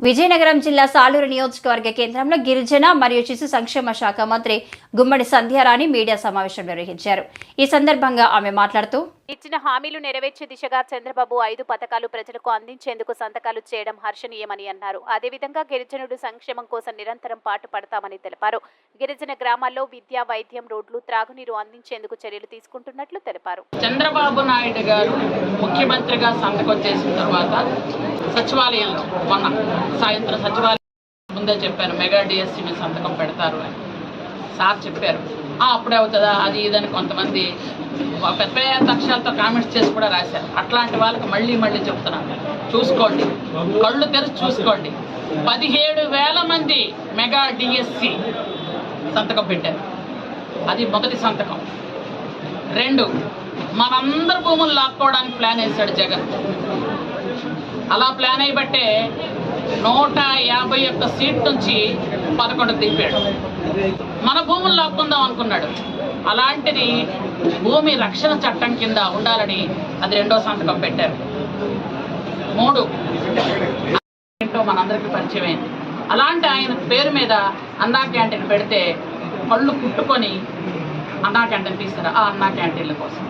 విజయనగరం జిల్లా సాలూరు నియోజకవర్గ కేంద్రంలో గిరిజన మరియు శిశు సంక్షేమ శాఖ మంత్రి గుమ్మడి సంధ్యారాణి మీడియా సమావేశం నిర్వహించారు. ఈ సందర్భంగా ఆమె మాట్లాడుతూ, ఇచ్చిన హామీలు నెరవేర్చే దిశగా చంద్రబాబు 5 పథకాలు ప్రజలకు అందించేందుకు సంతకాలు చేయడం హర్షణీయమని అన్నారు. అదేవిధంగా గిరిజనుడు సంక్షేమం కోసం నిరంతరం పాటుపడతామని తెలిపారు. గిరిజన గ్రామాల్లో విద్య, వైద్యం, రోడ్లు, త్రాగునీరు అందించేందుకు చర్యలు తీసుకుంటున్నట్లు తెలిపారు. చంద్రబాబు నాయుడు గారు ముఖ్యమంత్రిగా సంతకం చేసిన తర్వాత సచివాలయంలో మొన్న సాయంత్రం సచివాలయం ముందే చెప్పారు, మెగా డిఎస్సీ మీద సంతకం పెడతారు అని సార్ చెప్పారు. అప్పుడే అవుతుందా అది ఇదని కొంతమంది పెద్ద పెద్ద అక్షరాలతో కామెంట్స్ చేసి కూడా రాశారు. అట్లాంటి వాళ్ళకి మళ్ళీ చెప్తున్నాను, చూసుకోండి, కళ్ళు తెరిచి చూసుకోండి. 17,000 మంది మెగా డిఎస్సీ సంతకం పెట్టారు. అది మొదటి సంతకం. 2, మనందరి భూములు లాక్కోవడానికి ప్లాన్ వేశాడు జగన్. అలా ప్లాన్ అయ్యబట్టే 151 సీట్ నుంచి 11 దింపాడు. మన భూములు లాక్కుందాం అనుకున్నాడు. అలాంటిది భూమి రక్షణ చట్టం కింద ఉండాలని అది 2వ సంతకం పెట్టారు. 3 ఏంటో మనందరికీ పరిచయమైంది. అలాంటి ఆయన పేరు మీద అన్నా క్యాంటీన్ పెడితే కళ్ళు కుట్టుకొని అన్నా క్యాంటీన్ తీస్తారు. ఆ అన్నా క్యాంటీన్ల కోసం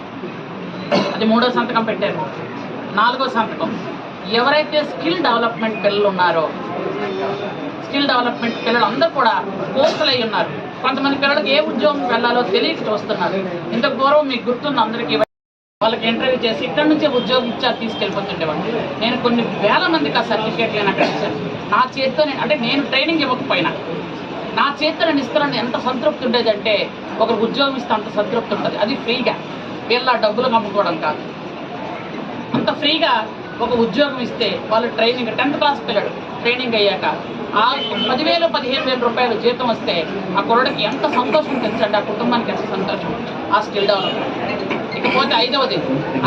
అది 3వ సంతకం పెట్టారు. 4వ సంతకం, ఎవరైతే స్కిల్ డెవలప్మెంట్ పిల్లలు ఉన్నారో, స్కిల్ డెవలప్మెంట్ పిల్లలు అందరూ కూడా కోర్సులు అయి ఉన్నారు. కొంతమంది పిల్లలకు ఏ ఉద్యోగం వెళ్ళాలో తెలియక చూస్తున్నారు. ఇంతకు పూర్వం మీకు గుర్తున్న అందరికీ వాళ్ళకి ఇంటర్వ్యూ చేసి ఇక్కడ నుంచే ఉద్యోగం ఇచ్చారు తీసుకెళ్ళిపోతుండేవాడిని. నేను కొన్ని వేల మందికి ఆ సర్టిఫికేట్లు నేను అక్కడ ఇచ్చాను. నా చేతితో అంటే నేను ట్రైనింగ్ ఇవ్వకపోయినా నా చేతితో నేను ఇస్తానని ఎంత సంతృప్తి ఉండేదంటే, ఒకరు ఉద్యోగం ఇస్తే అంత సంతృప్తి ఉంటుంది. అది ఫ్రీగా, వీళ్ళ డబ్బులు కమ్ముకోవడం కాదు. అంత ఫ్రీగా ఒక ఉద్యోగం ఇస్తే వాళ్ళు ట్రైనింగ్ 10th క్లాస్ పిల్లడు ట్రైనింగ్ అయ్యాక ఆ 10,000 15,000 రూపాయలు జీతం వస్తే ఆ కుర్రడికి ఎంత సంతోషం తెలుసండి, ఆ కుటుంబానికి ఎంత సంతోషం. ఆ స్కిల్ డెవలప్మెంట్. ఇకపోతే 5వది,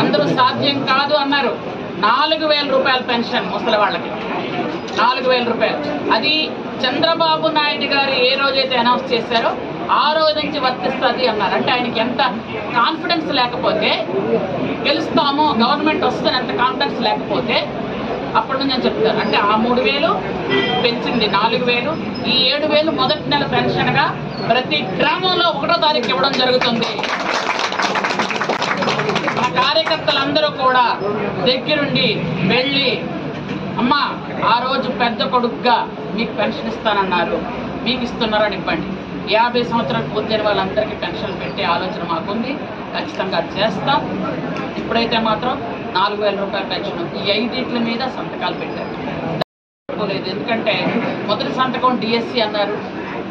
అందరూ సాధ్యం కాదు అన్నారు. 4,000 రూపాయల పెన్షన్ ముసలి వాళ్ళకి, 4,000 రూపాయలు. అది చంద్రబాబు నాయుడు గారు ఏ రోజైతే అనౌన్స్ చేశారో ఆ రోజు నుంచి వర్తిస్తుంది అన్నారు. అంటే ఆయనకి ఎంత కాన్ఫిడెన్స్ లేకపోతే, గెలుస్తామో గవర్నమెంట్ వస్తుంది ఎంత కాన్ఫిడెన్స్ లేకపోతే అప్పటి నుంచి నేను చెప్తాను. అంటే ఆ 3,000 పెంచింది 4,000, ఈ 7,000 మొదటి నెల పెన్షన్గా ప్రతి గ్రామంలో 1వ తారీఖు ఇవ్వడం జరుగుతుంది. మన కార్యకర్తలందరూ కూడా దగ్గరుండి వెళ్ళి, అమ్మా ఆ రోజు పెద్ద కొడుకుగా మీకు పెన్షన్ ఇస్తానన్నారు, మీకు ఇస్తున్నారని ఇవ్వండి. 50 సంవత్సరాలు పూర్తయిన వాళ్ళందరికీ పెన్షన్ పెట్టే ఆలోచన మాకుంది, ఖచ్చితంగా చేస్తాం. ఇప్పుడైతే మాత్రం 4,000 రూపాయల పెన్షన్ ఈ 5 మీద సంతకాలు పెట్టారు. ఎందుకంటే మొదటి సంతకం డిఎస్సీ అన్నారు,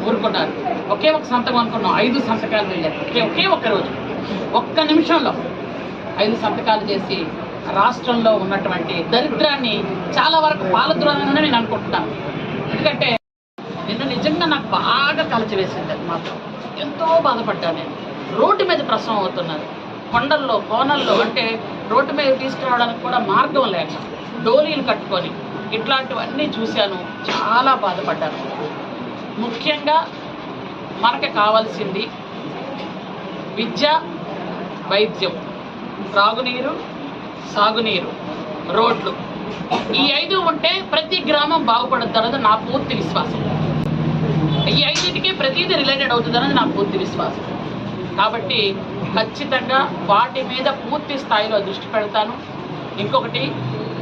ఊరుకున్నారు. ఒకే ఒక సంతకం అనుకున్నాం, 5 సంతకాలు వెళ్ళారు. ఒకే ఒక్క రోజు, ఒక్క నిమిషంలో 5 సంతకాలు చేసి రాష్ట్రంలో ఉన్నటువంటి దరిద్రాన్ని చాలా వరకు పాలద్రోధాన్ని నేను అనుకుంటున్నాను. ఎందుకంటే నిన్న నిజంగా నాకు బాగా కలిచివేసింది. అది మాత్రం ఎంతో బాధపడ్డా నేను. రోడ్డు మీద ప్రసవం అవుతున్నారు, కొండల్లో కోనల్లో, అంటే రోడ్డు మీద తీసుకురావడానికి కూడా మార్గం లేక డోలీలు కట్టుకొని ఇట్లాంటివన్నీ చూశాను. చాలా బాధపడ్డాను. ముఖ్యంగా మనకి కావాల్సింది విద్య, వైద్యం, త్రాగునీరు, సాగునీరు, రోడ్లు. ఈ 5 ఉంటే ప్రతి గ్రామం బాగుపడుతుందన్నది నా పూర్తి విశ్వాసం. ఈ 5టికి ప్రతిదీ రిలేటెడ్ అవుతుందన్నది నా పూర్తి విశ్వాసం. కాబట్టి ఖచ్చితంగా వాటి మీద పూర్తి స్థాయిలో దృష్టి పెడతాను. ఇంకొకటి,